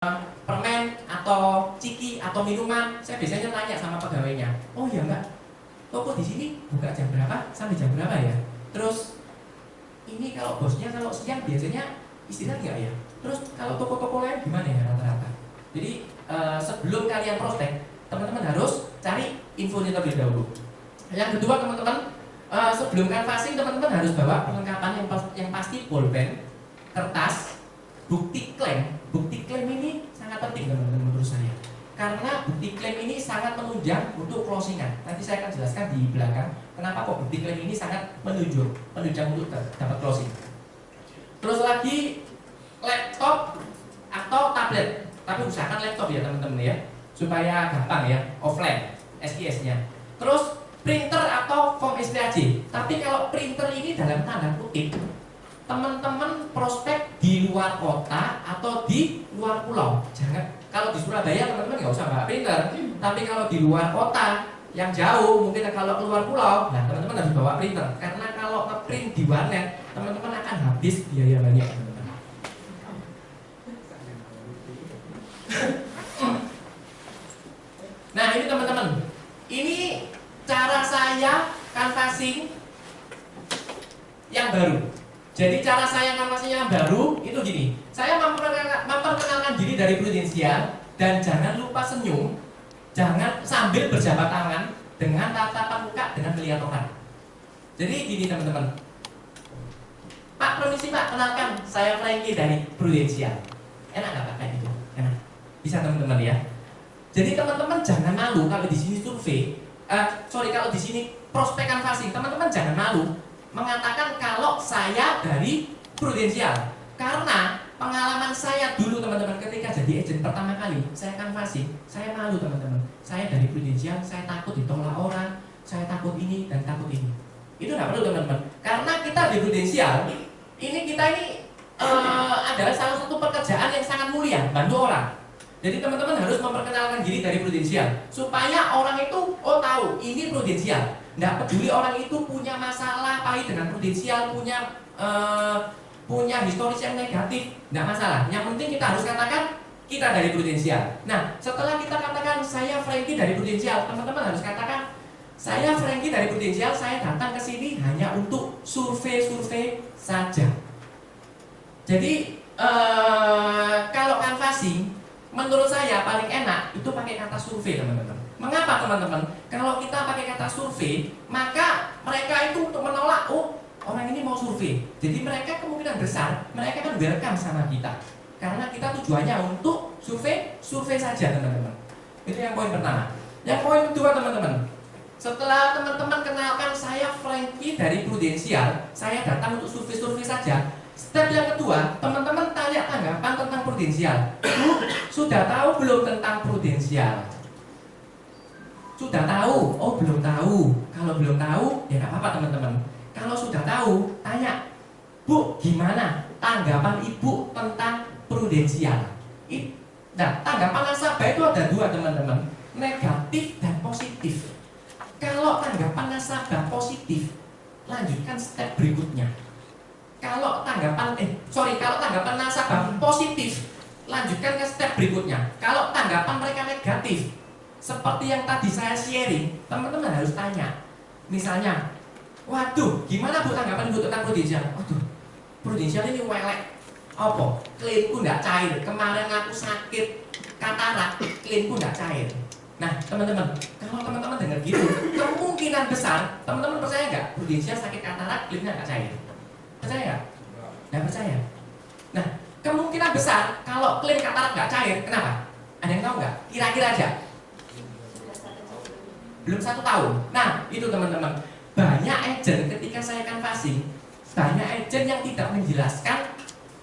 permen atau ciki atau minuman, saya biasanya tanya sama pegawainya, oh ya mbak, toko di sini buka jam berapa sampai jam berapa ya? Terus ini kalau bosnya kalau siang biasanya istirahat nggak ya? Terus kalau toko-toko lain gimana ya rata-rata? Jadi sebelum kalian prospek, teman-teman harus cari infonya terlebih dahulu. Yang kedua teman-teman, sebelum canvassing teman-teman harus bawa perlengkapan yang pasti pulpen, kertas, bukti klaim. Bukti klaim ini sangat penting teman-teman menurut saya, karena bukti klaim ini sangat menunjang untuk closingan. Nanti saya akan jelaskan di belakang kenapa kok bukti klaim ini sangat menunjang untuk dapat closing. Terus lagi laptop atau tablet, tapi usahakan laptop ya teman-teman ya, supaya gampang ya, offline SKS-nya. Terus printer atau form SPAJ. Tapi kalau printer ini dalam tanda kutip, teman-teman prospek di luar kota atau di luar pulau. Jangan, kalau di Surabaya teman-teman nggak usah bawa printer. Tapi kalau di luar kota yang jauh, mungkin kalau keluar pulau, nah teman-teman harus bawa printer. Karena kalau ngeprint di warnet, teman-teman akan habis biaya banyak. Nah ini teman-teman, ini cara saya canvassing yang baru. Jadi cara saya canvassing yang baru itu gini, saya memperkenalkan diri dari prudensial dan jangan lupa senyum, jangan sambil berjabat tangan dengan tatapan muka dengan melihat orang. Jadi gini teman-teman, Pak permisi Pak, kenalkan saya Frankie dari prudensial. Enak nggak Pak kayak gitu? Enak. Bisa teman-teman ya. Jadi teman-teman jangan malu kalau di sini survei, kalau di sini prospek canvassing, teman-teman jangan malu mengatakan kalau saya dari prudensial, karena pengalaman saya dulu teman-teman ketika jadi agent pertama kali saya canvassing, saya malu teman-teman, saya dari prudensial, saya takut ditolak orang, saya takut ini dan takut ini. Itu nggak perlu teman-teman, karena kita di prudensial kita ini adalah salah satu pekerjaan yang sangat mulia, bantu orang. Jadi teman-teman harus memperkenalkan diri dari prudensial supaya orang itu tahu ini prudensial. Nggak peduli orang itu punya masalah pahit dengan prudensial, punya historis yang negatif, nggak masalah. Yang penting kita harus katakan kita dari prudensial. Nah, setelah kita katakan saya Frankie dari prudensial, teman-teman harus katakan saya Frankie dari prudensial, saya datang ke sini hanya untuk survei-survei saja. Jadi kalau canvassing menurut saya paling enak itu pakai kata survei teman-teman. Mengapa teman-teman? Kalau kita pakai kata survei, maka mereka itu untuk menolak, orang ini mau survei. Jadi mereka kemungkinan besar mereka kan welcome sama kita. Karena kita tujuannya untuk survei saja teman-teman. Itu yang poin pertama. Yang poin kedua teman-teman, setelah teman-teman kenalkan saya Frankie dari prudensial, saya datang untuk survei-survei saja. Step yang kedua, teman-teman tanya tanggapan tentang prudensial. Sudah tahu belum tentang prudensial? Sudah tahu? Oh belum tahu. Kalau belum tahu, ya nggak apa-apa teman-teman. Kalau sudah tahu, tanya, Bu, gimana tanggapan Ibu tentang prudensial? Nah, tanggapan nasabah itu ada dua teman-teman, negatif dan positif. Kalau tanggapan nasabah positif, lanjutkan step berikutnya. Kalau tanggapan nasabah positif, lanjutkan ke step berikutnya. Kalau tanggapan mereka negatif, seperti yang tadi saya sharing, teman-teman harus tanya. Misalnya, waduh, gimana Bu tanggapan Bu tentang prudensial? Waduh, prudensial ini welek. Apa? Klaimku nggak cair. Kemarin aku sakit katarak, klaimku nggak cair. Nah, teman-teman, kalau teman-teman dengar gitu, kemungkinan besar, teman-teman percaya nggak? Prudensial sakit katarak, klaimnya nggak cair. Percaya nggak? Nggak percaya. Nah, kemungkinan besar kalau klaim katarak nggak cair, kenapa? Ada yang tahu nggak? Kira-kira aja. Belum 1 tahun. Nah, itu teman-teman. Banyak agent ketika saya canvassing, banyak agent yang tidak menjelaskan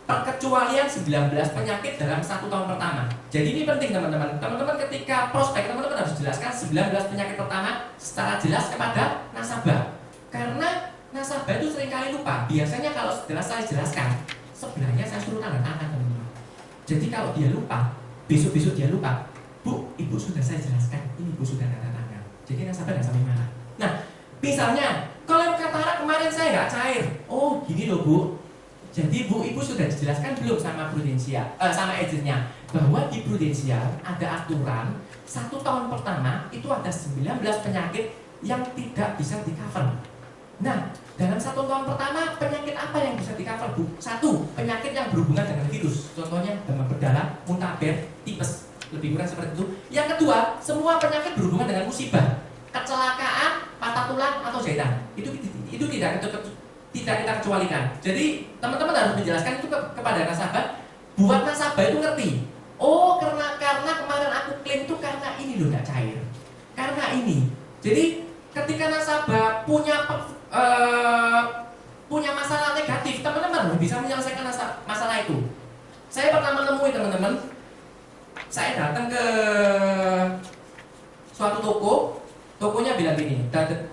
perkecualian 19 penyakit dalam 1 tahun pertama. Jadi ini penting teman-teman. Teman-teman ketika prospek, teman-teman harus jelaskan 19 penyakit pertama secara jelas kepada nasabah. Karena nasabah itu seringkali lupa. Biasanya kalau setelah saya jelaskan, sebenarnya saya suruh tanda tangan teman-teman. Jadi kalau dia lupa, besok-besok dia lupa, Bu, Ibu sudah saya jelaskan, ini Ibu sudah tanda tangan. Jadi nasabah nggak sampai mana. Nah, misalnya kalau katarak kemarin saya nggak cair, oh gini loh Bu. Jadi Bu, Ibu sudah dijelaskan belum sama prudensial, sama agentnya? bahwa di prudensial ada aturan 1 tahun pertama itu ada 19 penyakit yang tidak bisa di-cover. Nah, dalam 1 tahun pertama penyakit apa yang bisa di-cover, Bu? 1, penyakit yang berhubungan dengan virus. Contohnya demam berdarah, muntaber, tipes, lebih kurang seperti itu. Yang kedua, semua penyakit berhubungan dengan musibah, kecelakaan, patah tulang atau jahitan. Itu tidak kita kecualikan. Jadi teman-teman harus menjelaskan itu kepada nasabah. Buat nasabah itu ngerti. Oh, karena kemarin aku klaim itu karena ini loh nggak cair. Karena ini. Jadi ketika nasabah punya masalah negatif, teman-teman bisa menyelesaikan masalah itu. Saya pernah menemui teman-teman. Saya datang ke suatu toko. Tokonya bilang gini,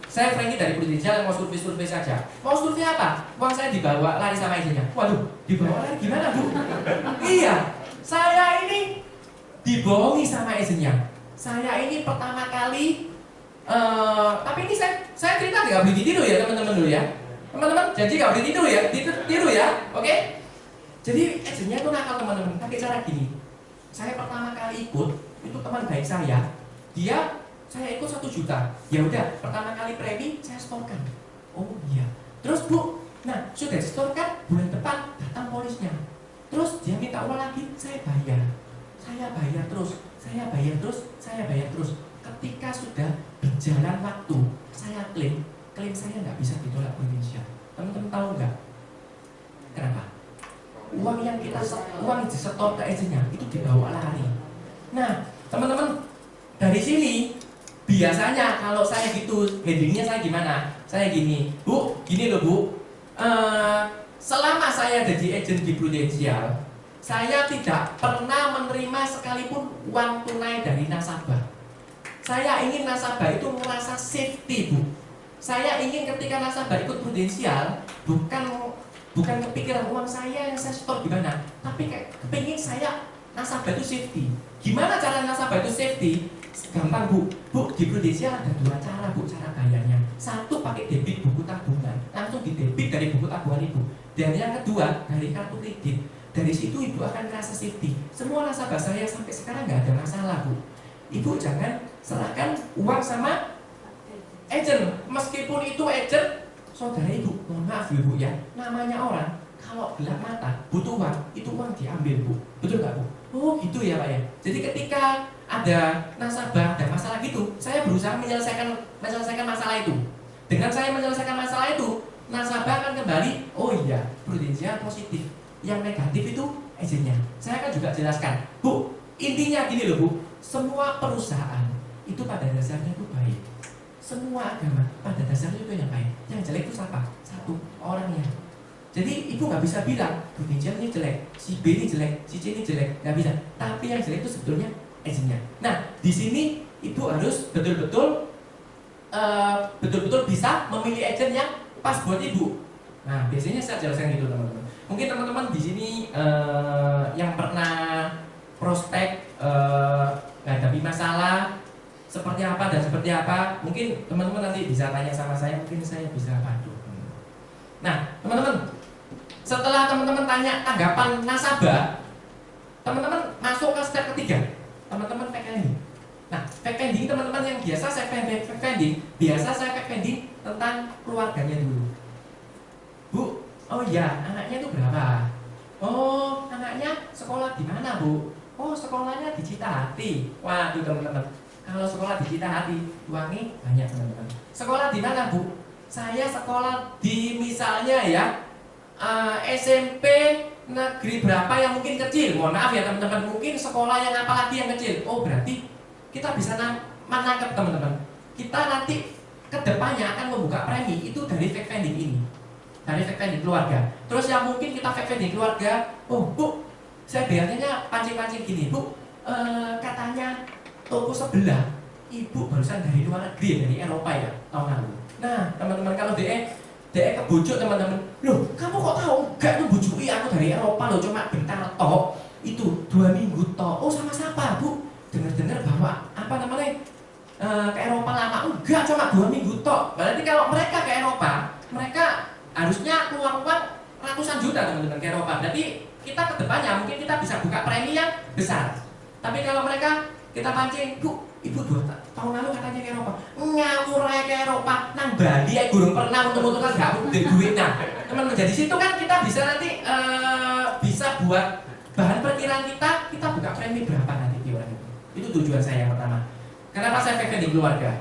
saya Franky dari Prudensial mau survei saja. Mau survei apa? Uang saya dibawa lari sama izinnya. Waduh, dibawa lari gimana, Bu? Iya, saya ini dibohongi sama izinnya. Saya ini pertama kali, tapi ini saya cerita nggak boleh ditiru ya teman-teman dulu ya. Teman-teman, janji nggak boleh ditiru ya, tiru ya, oke? Jadi izinnya itu nakal teman-teman. Pakai cara gini. Saya pertama kali ikut, itu teman baik saya ikut 1 juta. Ya udah, pertama kali premi saya setorkan. Oh iya. Terus Bu, nah sudah setorkan, bulan depan datang polisnya. Terus dia minta uang lagi, saya bayar terus. Ketika sudah berjalan waktu, saya klaim saya nggak bisa ditolak Prudensial. Teman-teman tahu nggak? Kenapa? Uang yang disetor ke agennya itu dibawa lari. Nah, teman-teman dari sini biasanya kalau saya gitu, handlingnya saya gimana? Saya gini, Bu, gini loh Bu, selama saya jadi agent di Prudensial, saya tidak pernah menerima sekalipun uang tunai dari nasabah. Saya ingin nasabah itu merasa safety, Bu. Saya ingin ketika nasabah ikut Prudensial, bukan kepikiran uang saya yang saya setor gimana, tapi kayak kepingin saya nasabah itu safety. Gimana cara nasabah itu safety? Gampang Bu, di Prudensial ada 2 cara Bu, cara bayarnya. 1 pakai debit buku tabungan, langsung didebit dari buku tabungan Ibu. Dan yang kedua dari kartu kredit. Dari situ Ibu akan merasa safety. Semua nasabah saya sampai sekarang nggak ada masalah Bu. Ibu jangan serahkan uang sama agent, meskipun itu agent saudara Ibu. Mohon maaf Ibu ya, namanya orang kalau gelap mata butuh uang, itu uang diambil Bu. Betul nggak Bu? Oh gitu ya Pak ya. Jadi ketika ada nasabah ada masalah gitu, saya berusaha menyelesaikan masalah itu. Dengan saya menyelesaikan masalah itu, nasabah akan kembali, oh iya, Prudensial positif. Yang negatif itu agennya. Saya akan juga jelaskan, Bu, intinya gini loh Bu, semua perusahaan itu pada dasarnya itu baik. Semua agama pada dasarnya itu yang baik. Yang jelek itu siapa? 1, orangnya. Jadi Ibu nggak bisa bilang Prudensial ini jelek, si B ini jelek, si C ini jelek, nggak bisa. Tapi yang jelek itu sebetulnya agennya. Nah, di sini Ibu harus betul-betul bisa memilih agen yang pas buat Ibu. Nah, biasanya saya jelaskan gitu teman-teman. Mungkin teman-teman di sini yang pernah prospek menghadapi masalah seperti apa dan seperti apa, mungkin teman-teman nanti bisa tanya sama saya, mungkin saya bisa bantu. Nah, teman-teman, setelah teman-teman tanya tanggapan nasabah, teman-teman masuk ke step ketiga. Teman-teman pack pending. Nah, pack pending teman-teman yang biasa saya pack pending tentang keluarganya dulu. Bu, oh iya, anaknya itu berapa? Oh, anaknya sekolah di mana, Bu? Oh, sekolahnya di Citahati. Waduh, teman-teman. Kalau sekolah di Citahati, uangnya banyak, teman-teman. Sekolah di mana, Bu? Saya sekolah di misalnya ya SMP negeri berapa yang mungkin kecil. Mohon maaf ya teman-teman, mungkin sekolah yang apalagi yang kecil. Oh, berarti kita bisa menangkap teman-teman. Kita nanti kedepannya akan membuka premi itu dari fact finding ini, dari fact finding keluarga. Terus yang mungkin kita fact finding keluarga, oh Bu, saya biasanya pancing-pancing gini, Bu, katanya toko sebelah Ibu barusan dari luar negeri, dari Eropa ya, tahun lalu. Nah, teman-teman, kalau DE kebujuk teman-teman, loh kamu kok tahu? Enggak, tuh bujui aku dari Eropa loh, cuma bentar toh, itu 2 minggu toh. Oh, sama siapa Bu? Dengar-dengar bahwa apa namanya ke Eropa lama. Enggak, cuma 2 minggu toh. Berarti kalau mereka ke Eropa, mereka harusnya keluar uang ratusan juta teman-teman ke Eropa. Berarti kita ke depannya mungkin kita bisa buka premi yang besar. Tapi kalau mereka kita pancing, Bu, Ibu 2 tahun lalu katanya ke Eropa, ngawur aja ke Eropa, nang Bali aja gurung pernah untuk kan gak udah duit. Nah, teman-teman, jadi situ kan kita bisa nanti bisa buat bahan perkiraan kita buka premi berapa nanti di orang itu. Itu tujuan saya yang pertama. Kenapa saya fact finding keluarga?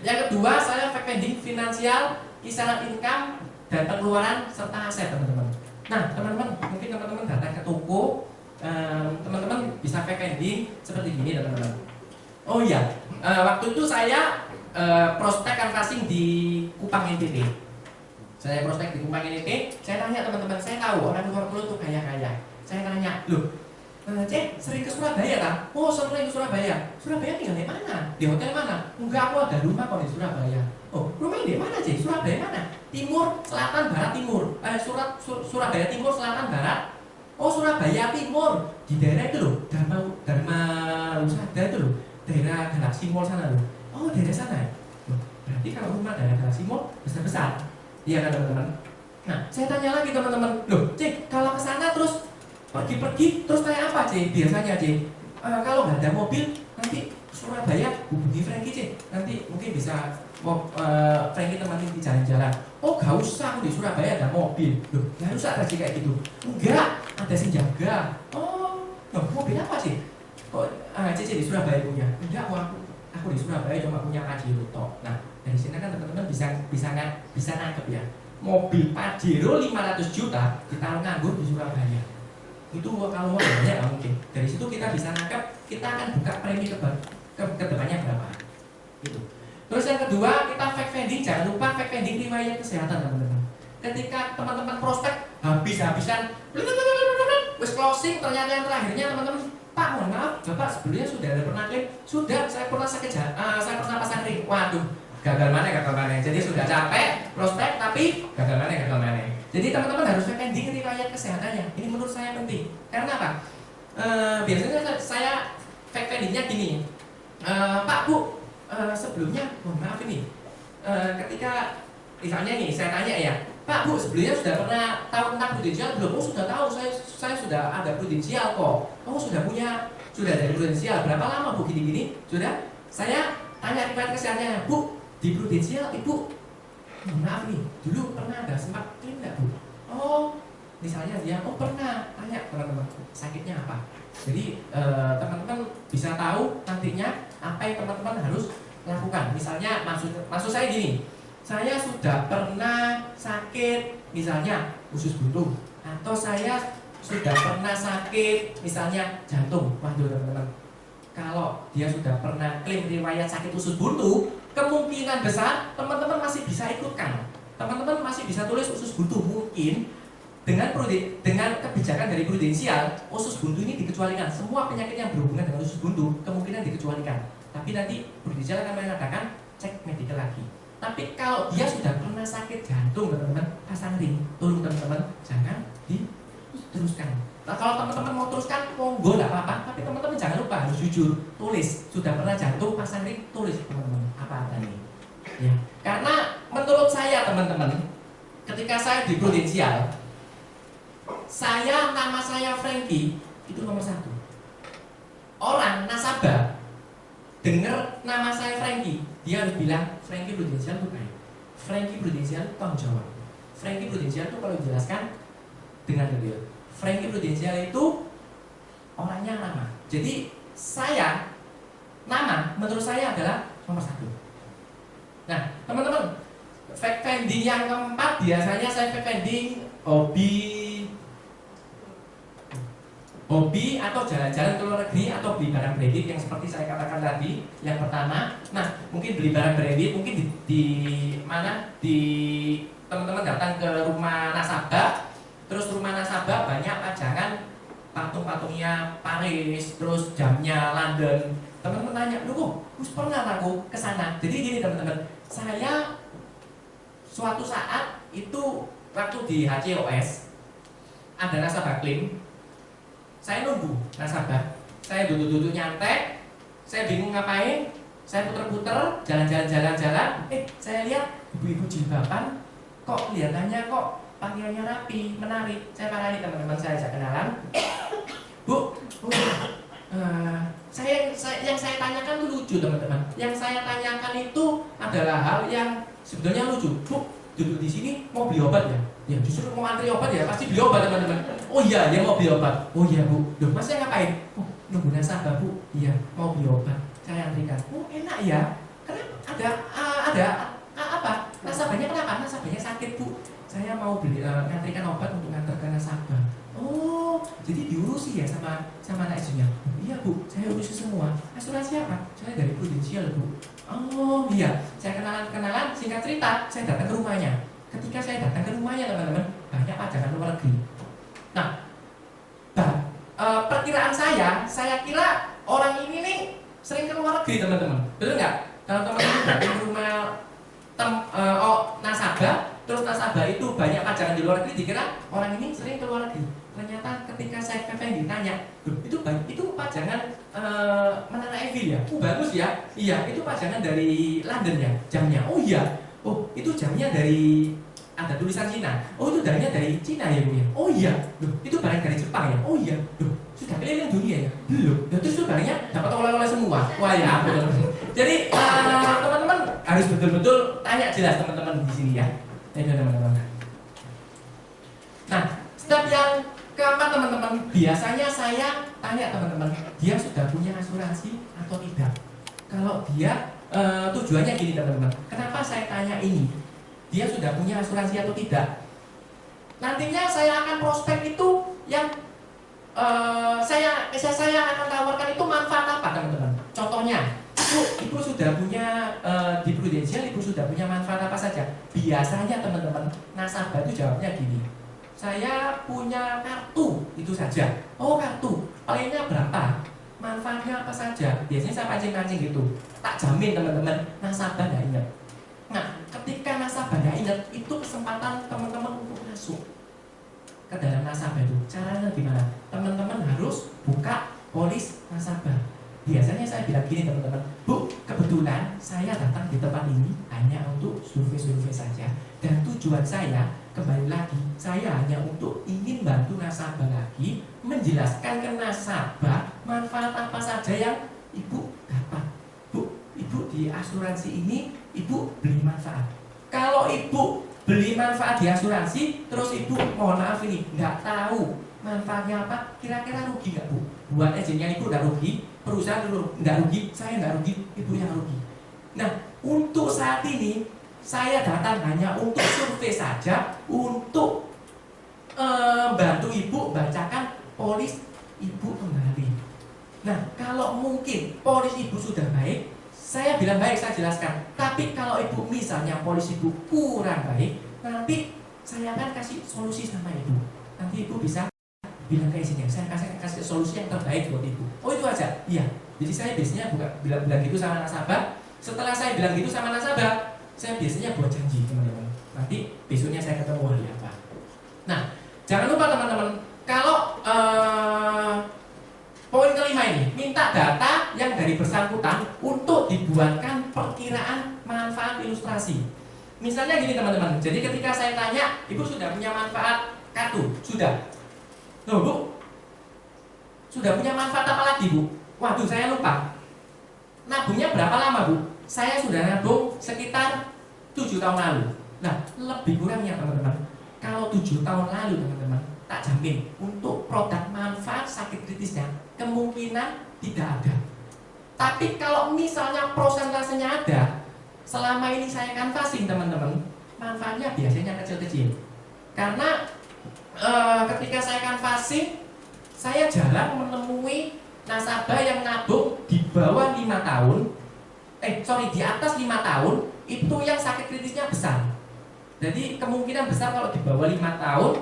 Yang kedua, saya fact finding finansial, kisaran income dan pengeluaran serta aset, teman-teman. Nah, teman-teman, mungkin teman-teman datang ke toko, teman-teman bisa fact finding seperti gini, teman-teman. Oh iya, waktu itu saya prospek canvassing di Kupang NTT. Saya prospek di Kupang NTT, saya tanya teman-teman, saya tahu orang luar pulau itu kaya-kaya. Saya tanya, loh, Cek, sering ke Surabaya kan? Oh, sering ke Surabaya. Surabaya tinggal di mana? Di hotel mana? Enggak, aku ada rumah kok di Surabaya. Oh, rumahnya di mana, Cek? Surabaya mana? Timur, selatan, barat, timur. Surabaya timur, selatan, barat. Oh, Surabaya timur. Di daerah itu loh, Dharma Husada itu loh. Daerah Galaxy Mall sana loh. Oh, daerah sana. Loh, berarti kalau rumah daerah Galaxy Mall besar-besar. Iya kan, teman-teman? Nah, saya tanya lagi teman-teman. Loh, Cek, kalau ke sana terus pergi-pergi terus kayak apa, Cik? Biasanya, Cik, kalau nggak ada mobil nanti Surabaya hubungi Frankie, Cik. Nanti mungkin bisa Frankie temenin di jalan-jalan. Oh, gak usah, di Surabaya ada mobil. Loh, gak usah Cik kayak gitu. Enggak, ada si jaga. Oh, loh, mobil apa, Cik? Kok Cik di Surabaya punya? Enggak, aku di Surabaya cuma punya Pajero tok. Nah, dari sini kan teman-teman bisa nangkep ya. Mobil Pajero 500 juta ditaruh nganggur di Surabaya. Itu kalau mau banyak nggak mungkin. Dari situ kita bisa nangkap, kita akan buka premi ke depannya berapa. Gitu. Terus yang kedua, kita fact finding, jangan lupa fact finding riwayat kesehatan, teman-teman. Ketika teman-teman prospek habis-habisan, wis closing, ternyata yang terakhirnya teman-teman, Pak, mohon maaf, Bapak sebelumnya sudah ada pernah klaim, sudah, saya pernah sakit, saya pernah pasang ring. Waduh, gagal mana. Jadi sudah capek prospek, tapi gagal mana. Jadi teman-teman harus fact finding riwayat kesehatannya. Ini menurut saya penting. Karena apa? Biasanya saya fact findingnya gini, Pak, Bu, sebelumnya, mohon maaf ini, ketika misalnya nih saya tanya ya, Pak, Bu, sebelumnya sudah pernah tahu tentang prudensial belum? Oh, sudah tahu, saya sudah ada prudensial kok. Oh, sudah dari prudensial. Berapa lama, Bu, gini-gini? Sudah. Saya tanya riwayat kesehatannya, Bu, di prudensial Ibu, maaf nih, dulu pernah ada sempat klaim nggak, Bu? Oh, misalnya dia, oh pernah. Tanya teman-teman, sakitnya apa? Jadi teman-teman bisa tahu nantinya apa yang teman-teman harus lakukan. Misalnya maksud saya gini, saya sudah pernah sakit misalnya usus buntu, atau saya sudah pernah sakit misalnya jantung. Waduh, teman-teman, kalau dia sudah pernah klaim riwayat sakit usus buntu, kemungkinan besar teman-teman masih bisa ikutkan. Teman-teman masih bisa tulis usus buntu. Mungkin dengan kebijakan dari prudensial, usus buntu ini dikecualikan. Semua penyakit yang berhubungan dengan usus buntu kemungkinan dikecualikan. Tapi nanti prudensial akan mengatakan cek medical lagi. Tapi kalau dia sudah pernah sakit jantung, teman-teman, pasang ring. Tolong teman-teman jangan diteruskan. Nah, kalau teman-teman mau teruskan, monggo nggak apa-apa. Tapi teman-teman jangan lupa harus jujur, tulis sudah pernah jantung, pasang ring, tulis teman-teman apa adanya. Ya, karena menurut saya teman-teman, ketika saya di prudensial, nama saya Frankie itu nomor 1. Orang nasabah dengar nama saya Frankie, dia harus bilang Frankie prudensial itu baik. Frankie prudensial itu tanggung jawab. Frankie prudensial itu kalau dijelaskan dengan detail. Frankie prudensial itu orangnya ramah. Jadi nama menurut saya adalah nomor 1. Nah, teman-teman, fact finding yang keempat biasanya saya fact finding hobi atau jalan-jalan ke luar negeri atau beli barang branded yang seperti saya katakan tadi. Yang pertama, nah mungkin beli barang branded mungkin di mana teman-teman datang ke rumah nasabah. Terus rumah nasabah banyak pajangan patung-patungnya Paris, terus jamnya London. Teman-teman tanya, "Loh, pernah aku ke sana?" Jadi gini teman-teman, saya suatu saat itu waktu di HCOS ada nasabah klaim. Saya nunggu nasabah. Saya duduk-duduk nyantai, saya bingung ngapain. Saya puter-puter, jalan-jalan. Saya lihat ibu-ibu jilbaban, kok kelihatannya kok pakaiannya rapi, menarik. Saya parani teman-teman, saya ajak kenalan. Bu, yang saya tanyakan itu lucu teman-teman. Yang saya tanyakan itu adalah hal yang sebetulnya lucu. Bu, duduk di sini mau beli obat ya? Ya justru mau antri obat ya, pasti beli obat teman-teman. Oh iya, dia mau beli obat. Oh iya bu, loh masnya ngapain? Oh nunggu nasabah bu. Iya, mau beli obat. Saya antrikan. Oh enak ya. Karena ada apa? Nasabahnya kenapa? Nasabahnya sakit bu. Saya mau beli ngantrikan obat untuk ngantar ke nasabah. Oh, jadi diurusi ya sama anak istrinya. Iya bu, saya urusi semua. Asuransi apa? Saya dari Prudential bu. Oh iya, saya kenalan. Singkat cerita, saya datang ke rumahnya. Ketika saya datang ke rumahnya teman-teman, banyak pajangan luar negeri. Nah, perkiraan saya kira orang ini nih sering ke luar negeri teman-teman. Betul nggak? Kalau teman-teman datang ke rumah nasabah, terus nasabah itu banyak pajangan di luar negeri, dikira orang ini sering ke luar negeri. Ternyata ketika saya ditanya, itu pajangan Menara Eiffel ya? Bagus ya? Iya, itu pajangan dari London ya, jamnya. Oh iya, oh itu jamnya dari, ada tulisan Cina. Oh itu jamnya dari Cina ya bu ya? Oh iya, loh itu barang dari Jepang ya? Oh iya, loh sudah keliling dunia ya? Belum, terus itu barangnya dapat oleh-oleh semua. Wah ya ampun. Jadi teman-teman harus betul-betul tanya jelas teman-teman di sini ya. Teman-teman. Nah, step yang keempat teman-teman, biasanya saya tanya teman-teman, dia sudah punya asuransi atau tidak? Kalau dia tujuannya gini teman-teman, kenapa saya tanya ini? Dia sudah punya asuransi atau tidak? Nantinya saya akan prospek itu yang saya akan tawarkan itu manfaat apa teman-teman? Contohnya, ibu sudah punya di Prudential, ibu sudah punya manfaat apa saja? Biasanya teman-teman, nasabah itu jawabnya gini, saya punya kartu, itu saja. Oh kartu, palinnya berapa? Manfaatnya apa saja? Biasanya saya pancing-pancing gitu. Tak jamin teman-teman, nasabah nggak ingat. Nah, ketika nasabah nggak ingat, itu kesempatan teman-teman untuk masuk ke dalam nasabah itu. Caranya gimana? Teman-teman harus buka polis nasabah. Biasanya saya bilang gini teman-teman, Bu, kebetulan saya datang di tempat ini hanya untuk survei-survei saja. Dan tujuan saya, kembali lagi, saya hanya untuk ingin bantu nasabah lagi, menjelaskan ke nasabah manfaat apa saja yang ibu dapat. Bu, ibu di asuransi ini, ibu beli manfaat. Kalau ibu beli manfaat di asuransi, terus ibu, mohon maaf ini, nggak tahu manfaatnya apa, kira-kira rugi nggak bu? Buat agennya ibu udah rugi, perusahaan dulu nggak rugi, saya nggak rugi, ibu yang rugi. Nah, untuk saat ini saya datang hanya untuk survei saja, untuk bantu ibu bacakan polis ibu kembali. Nah, kalau mungkin polis ibu sudah baik, saya bilang baik, saya jelaskan. Tapi kalau ibu misalnya polis ibu kurang baik, nanti saya akan kasih solusi sama ibu. Nanti ibu bisa bilang ke istrinya, saya kasih solusi yang terbaik buat ibu. Oh itu aja, iya. Jadi saya biasanya bilang gitu sama nasabah. Setelah saya bilang gitu sama nasabah, saya biasanya buat janji teman-teman. Nanti besoknya saya ketemu hari apa. Nah, jangan lupa teman-teman, kalau poin kelima ini, minta data yang dari bersangkutan untuk dibuatkan perkiraan manfaat ilustrasi. Misalnya gini teman-teman, jadi ketika saya tanya, ibu sudah punya manfaat kartu? Sudah. Loh bu, sudah punya manfaat apa lagi bu? Waduh saya lupa. Nabungnya berapa lama bu? Saya sudah nabung sekitar 7 tahun lalu. Nah lebih kurangnya teman-teman, kalau 7 tahun lalu teman-teman, tak jamin untuk produk manfaat sakit kritisnya kemungkinan tidak ada. Tapi kalau misalnya prosentasenya ada, selama ini saya canvassing teman-teman, manfaatnya biasanya kecil-kecil. Karena ketika saya canvassing, saya jarang menemui nasabah yang nabung di bawah 5 tahun, di atas 5 tahun, itu yang sakit kritisnya besar. Jadi kemungkinan besar kalau di bawah 5 tahun,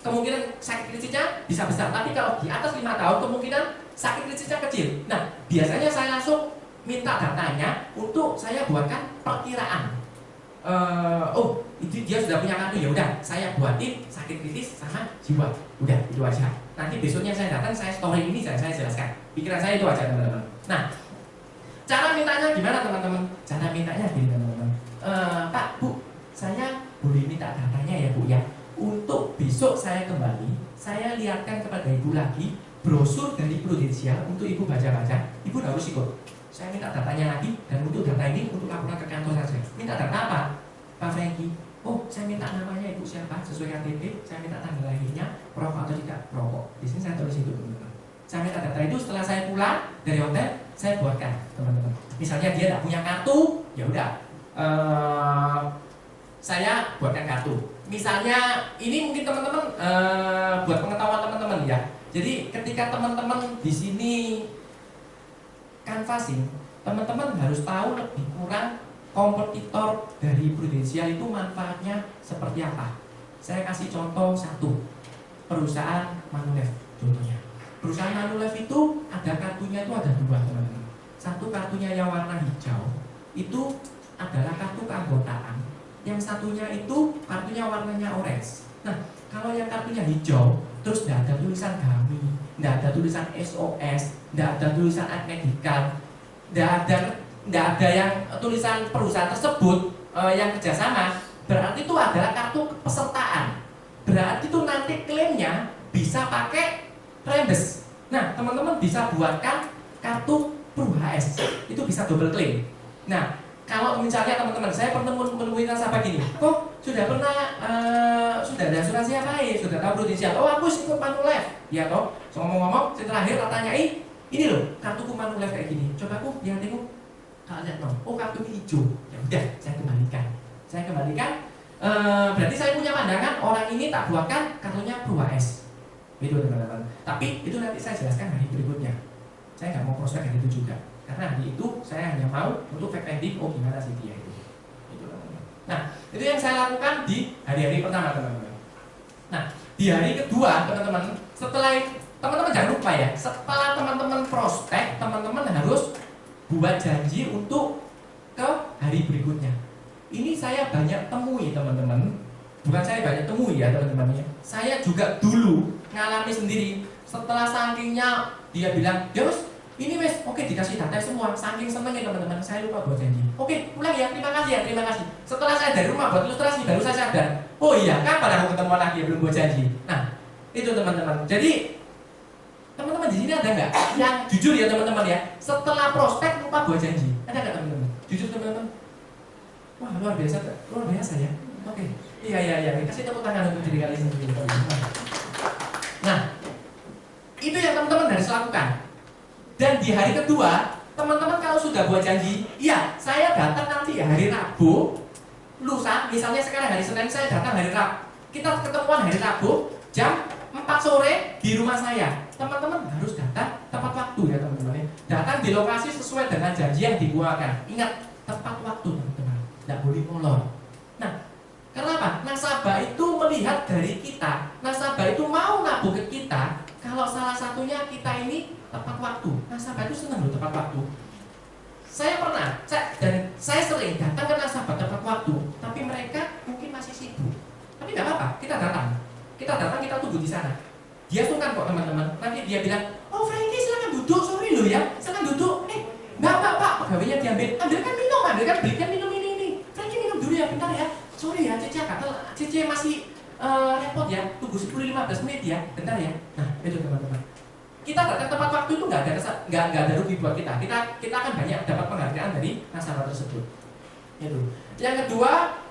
kemungkinan sakit kritisnya bisa besar. Tapi kalau di atas 5 tahun, kemungkinan sakit kritisnya kecil. Nah, biasanya saya langsung minta datanya untuk saya buatkan perkiraan. Itu dia sudah punya kartu, ya udah saya buatin sakit kritis sama jiwa, udah itu aja. Nanti besoknya saya datang, saya story ini saya jelaskan. Pikiran saya itu aja teman-teman. Nah, cara mintanya gimana teman-teman? Cara mintanya gini teman-teman. Pak, Bu, saya boleh minta datanya ya Bu ya. untuk besok saya kembali, saya lihatkan kepada ibu lagi brosur dari Prudensial untuk ibu baca-baca. Ibu harus ikut. Saya minta datanya lagi, dan untuk data ini untuk laporan ke kantor saja. Minta data apa, Pak Franky? Oh, saya minta namanya ibu siapa sesuai KTP, saya minta tanggal lahirnya, perokok atau tidak perokok. Di sini saya tulis itu, teman-teman. Saya minta data itu setelah saya pulang dari hotel, saya buatkan, teman-teman. Misalnya dia tidak punya kartu, ya udah, saya buatkan kartu. Misalnya ini mungkin teman-teman buat pengetahuan teman-teman ya. Jadi ketika teman-teman di sini canvassing, teman-teman harus tahu lebih kurang kompetitor dari Prudensial itu manfaatnya seperti apa. Saya kasih contoh satu, perusahaan Manulife contohnya. Perusahaan Manulife itu ada kartunya itu ada dua, teman-teman. Satu kartunya yang warna hijau, itu adalah kartu keanggotaan. Yang satunya itu kartunya warnanya orange. Nah, kalau yang kartunya hijau, terus tidak ada tulisan GAMI, tidak ada tulisan SOS, tidak ada tulisan medical, tidak ada yang tulisan perusahaan tersebut yang kerjasama, berarti itu adalah kartu kepesertaan. Berarti itu nanti klaimnya bisa pakai rembes. Nah, teman-teman bisa buatkan kartu PRUHS, itu bisa double claim. Nah, kalau misalnya teman-teman saya menemui nasabah gini, kok sudah pernah sudah ada asuransi apa ya, sudah tahu Prudensial, oh aku ikut Manulife, ya toh. So, ngomong-ngomong, terakhir tak tanyai, ini loh kartuku Manulife kayak gini, coba aku yang tengok. Kalau lihat no, oh kartu ini hijau, ya udah saya kembalikan. Berarti saya punya pandangan orang ini tak buatkan kartunya PRUHS, gitu teman-teman. Tapi itu nanti saya jelaskan hari berikutnya. Saya nggak mau prospek hari itu juga, karena hari itu saya hanya mau untuk fact finding. Oh gimana sih dia itu, teman-teman. Nah itu yang saya lakukan di hari-hari pertama, teman-teman. Nah di hari kedua, teman-teman, setelah teman-teman jangan lupa ya, setelah teman-teman prospek, teman-teman harus buat janji untuk ke hari berikutnya. Ini saya banyak temui, teman-teman. Bukan saya banyak temui ya, teman-teman ya. Saya juga dulu ngalami sendiri. Setelah sakingnya dia bilang, ya wes, ini wes, oke dikasih data semua. Saking senengnya teman-teman, saya lupa buat janji. Oke, pulang ya, terima kasih. Setelah saya dari rumah buat ilustrasi, baru saya sadar. Oh iya, kapan aku ketemu lagi belum buat janji. Nah, itu teman-teman. Jadi teman-teman di sini ada nggak yang jujur ya teman-teman ya, setelah prospek lupa buat janji? Ada nggak teman-teman? Jujur teman-teman? Wah luar biasa ya. Oke, iya. Kasih tepuk tangan untuk diri kalian sendiri. Nah, itu yang teman-teman harus lakukan. Dan di hari kedua, teman-teman kalau sudah buat janji, iya saya datang nanti ya hari Rabu, lusa, misalnya sekarang hari Senin, saya datang hari Rabu. Kita ketemuan hari Rabu jam 4 sore di rumah saya. Teman-teman harus datang tepat waktu ya teman-teman. Datang di lokasi sesuai dengan janji yang dikeluarkan. Ingat, tepat waktu teman-teman. Tidak boleh molor. Nah, kenapa? Nasabah itu melihat dari kita. Nasabah itu mau nabung ke kita. Kalau salah satunya kita ini tepat waktu. Nasabah itu senang loh tepat waktu. Saya pernah, saya sering datang ke nasabah tepat waktu. Tapi mereka mungkin masih sibuk. Tapi tidak apa-apa, kita datang, kita tunggu di sana. Dia sungkan kok teman-teman. Nanti dia bilang, oh Franky silakan duduk, sorry loh ya, silakan duduk. Pak, pegawainya diambil, ambilkan belikan minum ini. Franky minum dulu ya, bentar ya. Sorry ya, Cece masih repot ya, tunggu 10-15 menit ya, bentar ya. Nah itu teman-teman. Kita datang tepat waktu itu nggak ada rugi buat kita. Kita akan banyak dapat penghargaan dari nasabah tersebut. Itu. Yang kedua,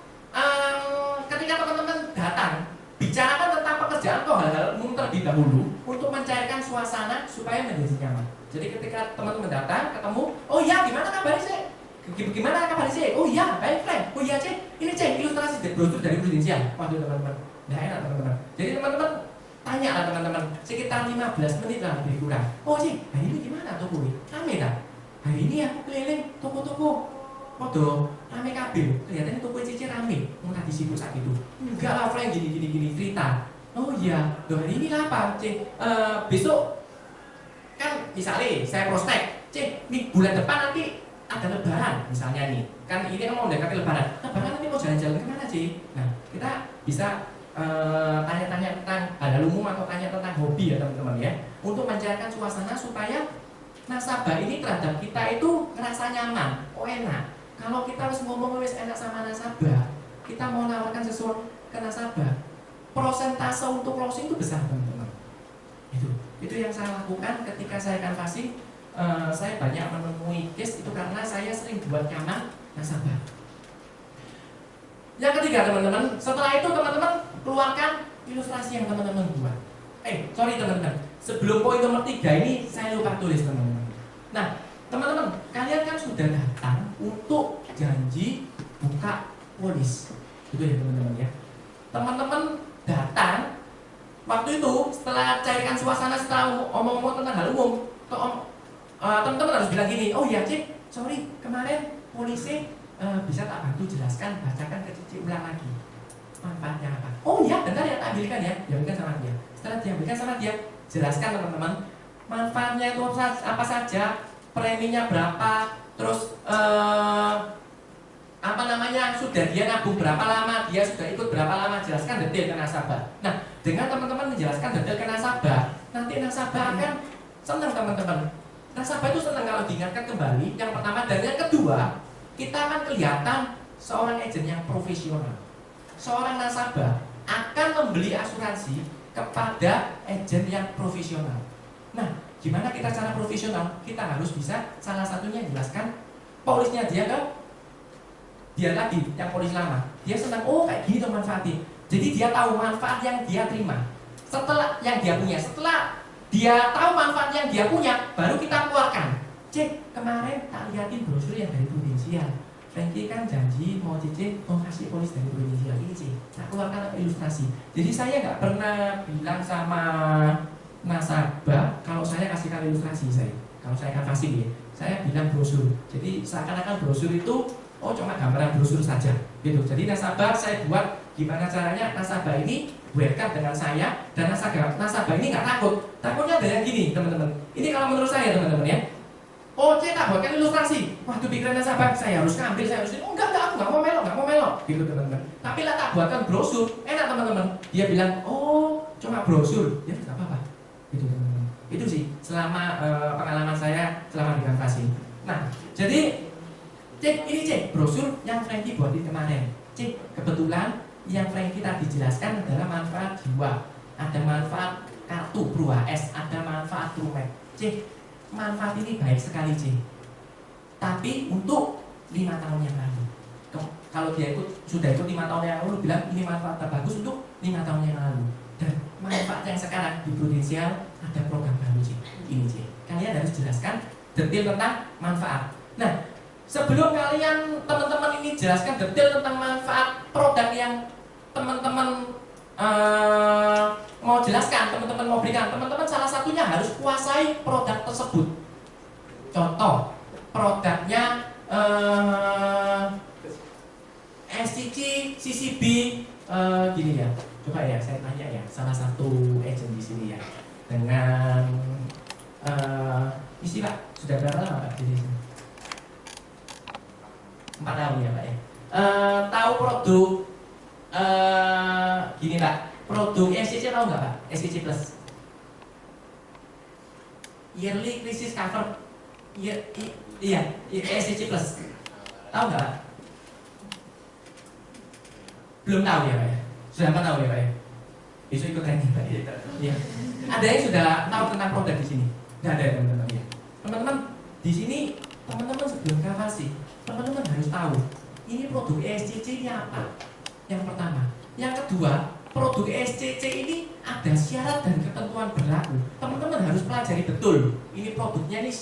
ketika teman-teman datang, bicarakan tentang pekerjaan atau hal-hal umum terlebih dahulu untuk mencairkan suasana supaya menjadi nyaman. Jadi ketika teman-teman datang, ketemu, oh ya gimana kabar sih? Gimana kabar sih? Oh iya, baik Frank. Oh iya Cek, ini Cek ilustrasi brosur dari Prudensial. Waduh teman-teman, nggak enak teman-teman. Jadi teman-teman tanya lah teman-teman, sekitar 15 menit lah lebih kurang. Oh Cek, hari ini gimana toko ini? Rame tak? Hari ini aku keliling toko-toko. Waduh, rame kabel. Kelihatannya toko Cece rame. Mau tadi sibuk saat itu. Enggak lah Frank, gini cerita. Oh iya, hari ini apa Cek? Besok kan misalnya saya prospek, Cek, nih bulan depan nanti ada lebaran misalnya nih, kan ini kan mau mendekati lebaran nanti mau jalan-jalan kemana sih? Nah kita bisa tanya-tanya tentang hal umum atau tanya tentang hobi ya teman-teman ya, untuk mencairkan suasana supaya nasabah ini terhadap kita itu ngerasa nyaman, oh enak. Kalau kita harus ngomong wis enak sama nasabah, kita mau nawarkan sesuatu ke nasabah, prosentase untuk closing itu besar teman-teman. Itu yang saya lakukan ketika saya canvassing. Saya banyak menemui case itu karena saya sering buat nyaman nasabah. Yang ketiga teman-teman, setelah itu teman-teman keluarkan ilustrasi yang teman-teman buat. Sorry teman-teman, sebelum poin nomor 3 ini saya lupa tulis teman-teman. Nah teman-teman, kalian kan sudah datang untuk janji buka polis, itu ya teman-teman ya. Teman-teman datang waktu itu setelah carikan suasana, setelah omong-omong tentang hal umum, teman-teman harus bilang gini, oh ya Cik, sorry kemarin polisi bisa tak bantu jelaskan, bacakan ke Cici ulang lagi manfaatnya apa. Oh ya, bentar ya, tak ambilkan ya, diambilkan sama dia. Setelah diambilkan sama dia, jelaskan teman-teman manfaatnya itu apa saja, preminya berapa, terus sudah dia nabung berapa lama, dia sudah ikut berapa lama, jelaskan detail ke nasabah. Nah, dengan teman-teman menjelaskan detail ke nasabah, nanti nasabah akan senang teman-teman. Nasabah itu senang kalau diingatkan kembali. Yang pertama, dan yang kedua, kita akan kelihatan seorang agen yang profesional. Seorang nasabah akan membeli asuransi kepada agen yang profesional. Nah, gimana kita cara profesional? Kita harus bisa salah satunya jelaskan polisnya dia lagi, yang polis lama. Dia senang, oh kayak gini tuh manfaatnya. Jadi dia tahu manfaat yang dia terima setelah yang dia punya. Setelah dia tahu manfaat yang dia punya, baru kita keluarkan. Cek, kemarin tak liatin brosur yang dari Prudensial. Frankie kan janji mau Cici mau kasih polis dari Prudensial ini Cik. Saya keluarkan ilustrasi. Jadi saya nggak pernah bilang sama nasabah kalau saya kasihkan ilustrasi saya. Kalau saya kan kasih ya, saya bilang brosur. Jadi seakan-akan brosur itu cuma gambaran brosur saja gitu. Jadi nasabah saya buat gimana caranya nasabah ini welcome dengan saya, dan nasabah ini nggak takut. Takutnya ada yang gini teman-teman. Ini kalau menurut saya teman-teman ya. Saya tak buatkan ilustrasi. Waktu pikiran nasabah saya harus ngambil, saya harus ini. Enggak, aku nggak mau melok gitu teman-teman. Tapi lah tak buatkan brosur, enak teman-teman. Dia bilang, cuma brosur, ya nggak apa-apa gitu teman-teman. Itu sih selama pengalaman saya selama di canvassing. Nah, jadi Cek brosur yang Frankie buatin kemarin. Cek, kebetulan yang Frankie tadi jelaskan adalah manfaat jiwa, ada manfaat kartu PRUHS, ada manfaat PRUMED. Cek, manfaat ini baik sekali Cek. Tapi untuk 5 tahun yang lalu. Kalau dia sudah ikut 5 tahun yang lalu, bilang ini manfaat terbagus untuk 5 tahun yang lalu. Dan manfaat yang sekarang di Prudensial ada program baru Cek. Ini Cek. Kalian harus jelaskan detail tentang manfaat. Nah, sebelum kalian teman-teman ini jelaskan detail tentang manfaat produk yang teman-teman mau jelaskan, teman-teman mau berikan, teman-teman salah satunya harus kuasai produk tersebut. Contoh, produknya SCC, CCB, gini ya. Coba ya, saya tanya ya, salah satu agent di sini ya, dengan isi Pak, sudah berapa lama Pak di sini? 4 tahun ya Pak ya. Tahu produk gini Pak, produk SCC tahu nggak Pak? SCC Plus, Yearly Crisis Cover. Iya, SCC Plus. Tahu nggak Pak? Belum tahu ya Pak ya. Sudah apa tahu ya Pak ya? Besok ikut training Pak ya. Iya. Ada yang sudah tahu tentang produk di sini? Nggak ada ya teman-teman ya. Teman-teman di sini, teman-teman sebelum canvassing, teman-teman harus tahu ini produk SCC ini apa. Yang pertama. Yang kedua, produk SCC ini ada syarat dan ketentuan berlaku. Teman-teman harus pelajari betul ini produknya ini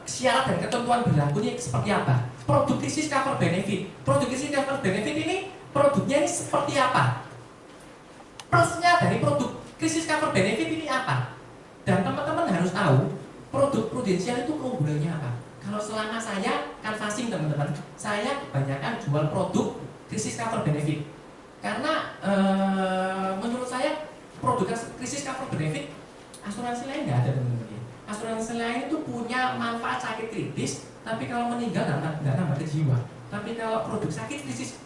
syarat dan ketentuan berlakunya seperti apa. Produk krisis cover benefit, produk krisis cover benefit ini produknya ini seperti apa, plusnya dari produk krisis cover benefit ini apa. Dan teman-teman harus tahu produk Prudensial itu keunggulannya apa. Kalau selama saya canvassing teman-teman, saya kebanyakan jual produk krisis cover benefit. Karena menurut saya produk krisis cover benefit asuransi lain nggak ada teman-teman. Asuransi lain itu punya manfaat sakit kritis, tapi kalau meninggal nggak nambah ke jiwa. Tapi kalau produk sakit krisis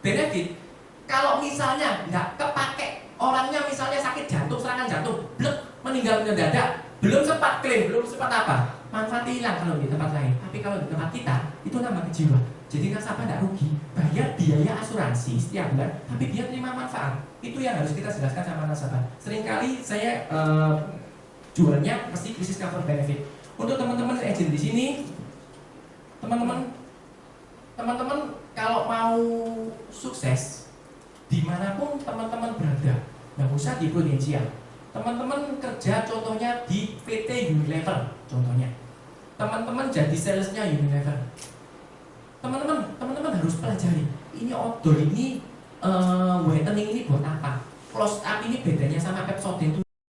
benefit, kalau misalnya nggak kepake, orangnya misalnya sakit jantung, serangan jantung, blek, meninggal mendadak, belum sempat klaim, belum sempat apa, manfaatnya hilang kalau di tempat lain. Tapi kalau di tempat kita itu nambah ke jiwa. Jadi nasabah tidak rugi, bayar biaya asuransi setiap bulan, tapi dia terima manfaat. Itu yang harus kita jelaskan sama nasabah. Seringkali saya jualnya pasti krisis cover benefit. Untuk teman-teman agent di sini, teman-teman kalau mau sukses dimanapun teman-teman berada, nggak usah di Prudential. Teman-teman kerja contohnya di PT Unilever, contohnya. Teman-teman jadi salesnya Unilever. Teman-teman harus pelajari ini odol ini whitening ini buat apa, close up ini bedanya sama Pepsodent itu